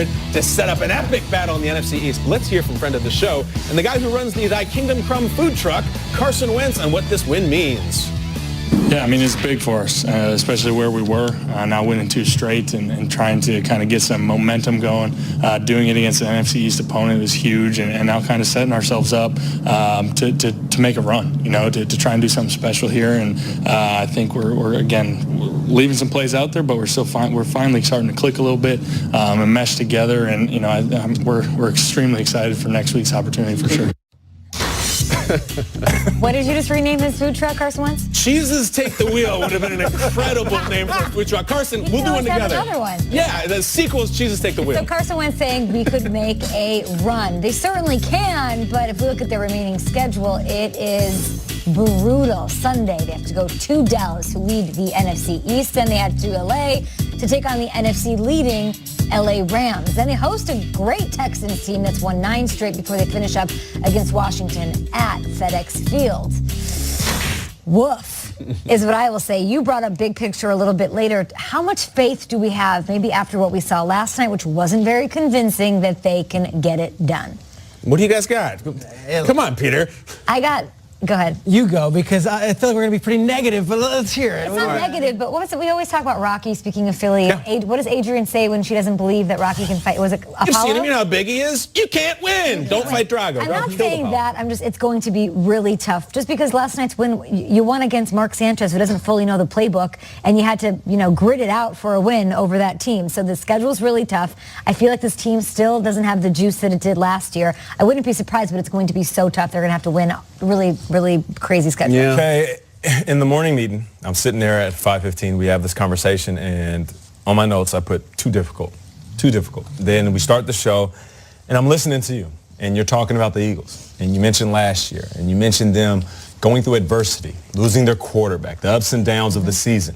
to set up an epic battle in the NFC East. Let's hear from friend of the show and the guy who runs the Thy Kingdom Crumb food truck, Carson Wentz, on what this win means. Yeah, I mean, it's big for us, especially where we were, now winning 2 straight and trying to kind of get some momentum going. Doing it against an NFC East opponent is huge, and now kind of setting ourselves up to make a run, to try and do something special here. And I think we're leaving some plays out there, but we're finally starting to click a little bit and mesh together. And, we're extremely excited for next week's opportunity for sure. What did you just rename his food truck, Carson Wentz? Cheeses Take the Wheel would have been an incredible name for a food truck. Carson, we'll do one together. Another one. Yeah, the sequel is Cheeses Take the Wheel. So Carson Wentz saying we could make a run. They certainly can, but if we look at their remaining schedule, it is brutal. Sunday, they have to go to Dallas, who lead the NFC East, and they have to LA to take on the NFC leading LA Rams. Then they host a great Texans team that's won 9 straight before they finish up against Washington at FedEx Field. Woof is what I will say. You brought up big picture a little bit later. How much faith do we have, maybe after what we saw last night, which wasn't very convincing, that they can get it done? What do you guys got? Come on, Peter. Go ahead. You go, because I feel like we're going to be pretty negative, but let's hear it. It's not negative, but what was it? We always talk about Rocky, speaking of Philly. Yeah. What does Adrian say when she doesn't believe that Rocky can fight? Was it Apollo? You've seen him. You know how big he is. You can't win. Don't fight Drago. I'm not saying that. It's going to be really tough. Just because last night's win, you won against Mark Sanchez, who doesn't fully know the playbook, and you had to, grit it out for a win over that team. So the schedule's really tough. I feel like this team still doesn't have the juice that it did last year. I wouldn't be surprised, but it's going to be so tough. They're going to have to win really, really crazy schedule. Yeah. Okay, in the morning meeting, I'm sitting there at 5:15. We have this conversation, and on my notes, I put too difficult. Then we start the show, and I'm listening to you, and you're talking about the Eagles, and you mentioned last year, and you mentioned them going through adversity, losing their quarterback, the ups and downs of the season.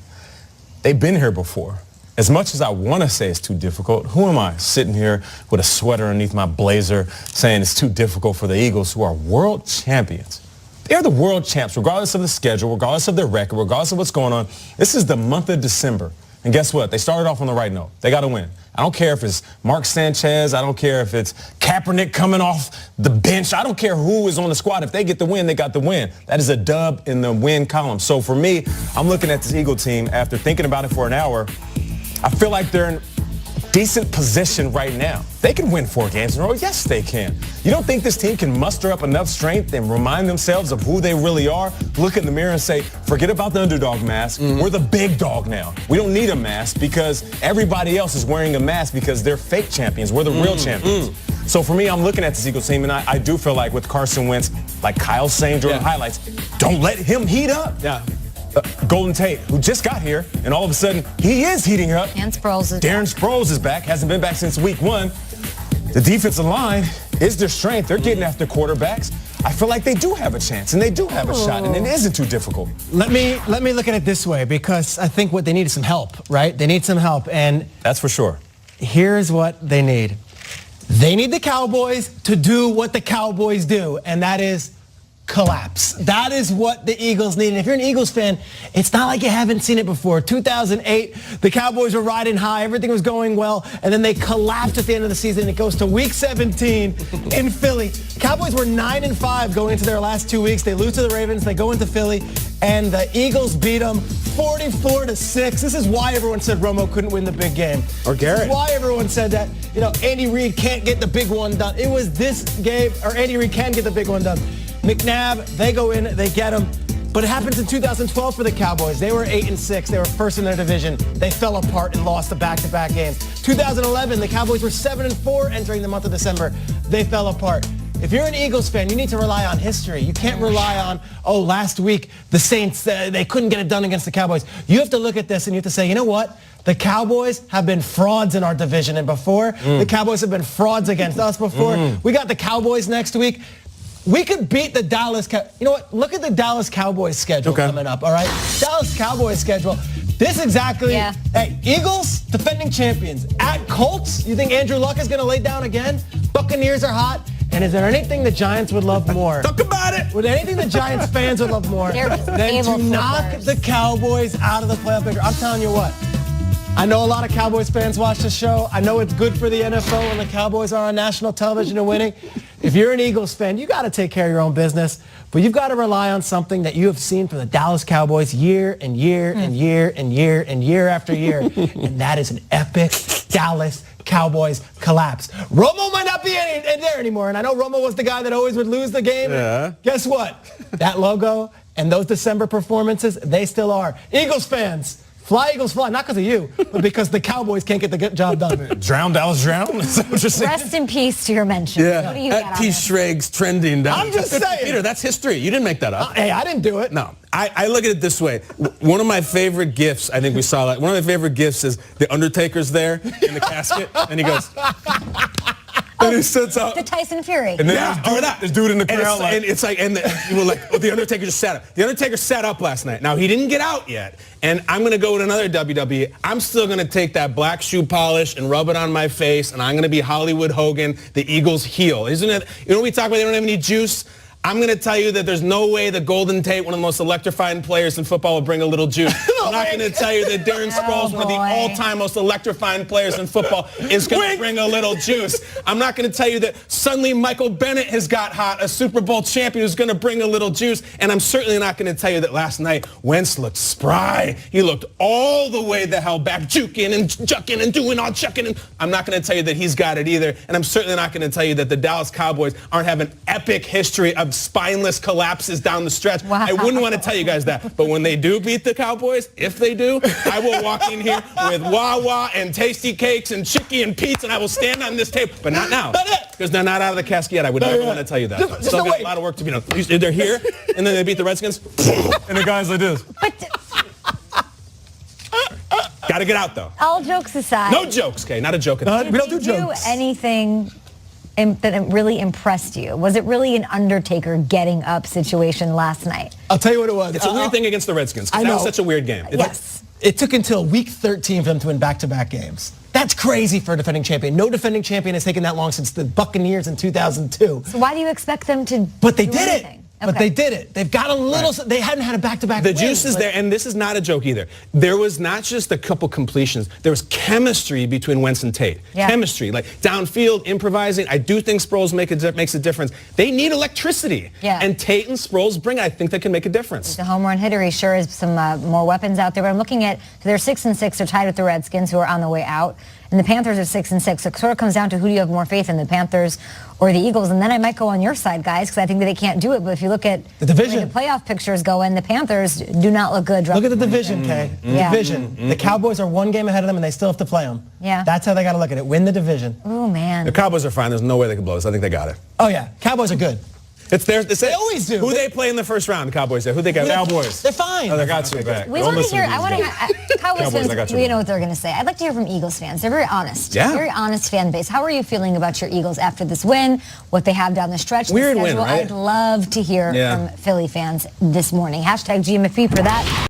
They've been here before. As much as I want to say it's too difficult, who am I sitting here with a sweater underneath my blazer saying it's too difficult for the Eagles, who are world champions? They're the world champs, regardless of the schedule, regardless of their record, regardless of what's going on. This is the month of December. And guess what? They started off on the right note. They got to win. I don't care if it's Mark Sanchez. I don't care if it's Kaepernick coming off the bench. I don't care who is on the squad. If they get the win, they got the win. That is a dub in the win column. So for me, I'm looking at this Eagle team after thinking about it for an hour. I feel like they're in decent position right now. They can win 4 games in a row. Yes, they can. You don't think this team can muster up enough strength and remind themselves of who they really are? Look in the mirror and say, forget about the underdog mask. We're the big dog now. We don't need a mask because everybody else is wearing a mask because they're fake champions. We're the real champions. So for me, I'm looking at this Eagles team, and I do feel like with Carson Wentz, like Kyle's saying during highlights, don't let him heat up. Yeah. Golden Tate, who just got here, and all of a sudden, he is heating up. And Sproles is Darren Sproles is back. Hasn't been back since week 1. The defensive line is their strength. They're getting after quarterbacks. I feel like they do have a chance, and they do have a shot, and it isn't too difficult. Let me look at it this way, because I think what they need is some help, right? They need some help, and that's for sure. Here's what they need. They need the Cowboys to do what the Cowboys do, and that is collapse. That is what the Eagles need. And if you're an Eagles fan, it's not like you haven't seen it before. 2008, the Cowboys were riding high. Everything was going well. And then they collapsed at the end of the season. It goes to week 17 in Philly. Cowboys were 9-5 going into their last 2 weeks. They lose to the Ravens. They go into Philly. And the Eagles beat them 44-6. This is why everyone said Romo couldn't win the big game. Or Garrett. This is why everyone said that, Andy Reid can't get the big one done. It was this game, or Andy Reid can get the big one done. McNabb, they go in, they get him. But it happens in 2012 for the Cowboys. They were 8-6. They were first in their division. They fell apart and lost the back-to-back games. 2011, the Cowboys were 7-4 entering the month of December. They fell apart. If you're an Eagles fan, you need to rely on history. You can't rely on, last week the Saints, they couldn't get it done against the Cowboys. You have to look at this and you have to say, you know what? The Cowboys have been frauds in our division. And before, the Cowboys have been frauds against us before. We got the Cowboys next week. We could beat the Dallas Cowboys. You know what? Look at the Dallas Cowboys schedule coming up, all right? Dallas Cowboys schedule. This exactly. Yeah. Hey, Eagles, defending champions. At Colts, you think Andrew Luck is going to lay down again? Buccaneers are hot. And is there anything the Giants would love more? Talk about it. Would anything the Giants fans would love more than to knock the Cowboys out of the playoff picture? I'm telling you what. I know a lot of Cowboys fans watch the show. I know it's good for the NFL when the Cowboys are on national television and winning. If you're an Eagles fan, you got to take care of your own business. But you've got to rely on something that you have seen from the Dallas Cowboys year and year and year and year and year after year. And that is an epic Dallas Cowboys collapse. Romo might not be there anymore. And I know Romo was the guy that always would lose the game. Yeah. Guess what? That logo and those December performances, they still are. Eagles fans, fly, Eagles, fly. Not because of you, but because the Cowboys can't get the job done. Drown, Dallas, drown? Is that what you're saying? Rest in peace to your mention. Yeah, What do you got at on T. this? Schrags trending down. I'm just saying. Peter, that's history. You didn't make that up. Hey, I didn't do it. No, I look at it this way. One of my favorite gifts, I think we saw that. One of my favorite gifts is the Undertaker's there in the casket, and he goes, and he sits up. The Tyson Fury. And then this dude in the crowd, The Undertaker just sat up. The Undertaker sat up last night. Now, he didn't get out yet, and I'm going to go with another WWE. I'm still going to take that black shoe polish and rub it on my face, and I'm going to be Hollywood Hogan, the Eagles heel. Isn't it? You know, we talk about they don't have any juice. I'm going to tell you that there's no way the Golden Tate, one of the most electrifying players in football, will bring a little juice. I'm not going to tell you that Darren Sproles, one of the all-time most electrifying players in football, is going to bring a little juice. I'm not going to tell you that suddenly Michael Bennett has got hot, a Super Bowl champion who's going to bring a little juice. And I'm certainly not going to tell you that last night Wentz looked spry. He looked all the way the hell back, juking and jucking and doing all chucking. And I'm not going to tell you that he's got it either. And I'm certainly not going to tell you that the Dallas Cowboys aren't having an epic history of spineless collapses down the stretch. Wow. I wouldn't want to tell you guys that. But when they do beat the Cowboys, if they do, I will walk in here with Wawa and Tasty Cakes and Chicky and Pete's, and I will stand on this table. But not now. Because they're not out of the casket yet. I would never want to tell you that. Just Still got wait. a lot of work to be done. They're here, and then they beat the Redskins. and the guy's like this. Got to get out, though. All jokes aside. No jokes, okay? Not a joke at all. We don't do Did you jokes. anything that really impressed you? Was it really an Undertaker getting up situation last night? I'll tell you what it was. It's a weird thing against the Redskins. 'Cause I that know. was such a weird game. Yes. It took until week 13 for them to win back-to-back games. That's crazy for a defending champion. No defending champion has taken that long since the Buccaneers in 2002. So why do you expect them to But they do did it. anything? But Okay. they did it. They've got a little. They hadn't had a back-to-back. The win, juice is but- there, and this is not a joke either. There was not just a couple completions. There was chemistry between Wentz and Tate. Yeah. Chemistry, like downfield, improvising. I do think Sproles makes a difference. They need electricity. Yeah. And Tate and Sproles bring it. I think they can make a difference. The home run hitter, he sure is some more weapons out there. But I'm looking at, they're 6-6. They're tied with the Redskins, who are on the way out. And the Panthers are 6-6. So it sort of comes down to who do you have more faith in, the Panthers or the Eagles. And then I might go on your side, guys, because I think that they can't do it. But if you look at The division. way the playoff pictures go in, the Panthers do not look good. Look at the division, Kay. Yeah. Division. The Cowboys are one game ahead of them, and they still have to play them. Yeah. That's how they got to look at it. Win the division. Oh, man. The Cowboys are fine. There's no way they can blow us. I think they got it. Oh, yeah. Cowboys are good. It's theirs. They always do. Who they play in the first round? The Cowboys. Who they got? Cowboys. They're fine. Oh, they got you back. We Don't want to listen hear, these I want to guys. hear, Cowboys Cowboys, I got fans, you we back. know what they're going to say. I'd like to hear from Eagles fans. They're very honest. Yeah. Very honest fan base. How are you feeling about your Eagles after this win, what they have down the stretch, the Weird win, schedule? right? I'd love to hear Yeah. from Philly fans this morning. Hashtag GMFB for that.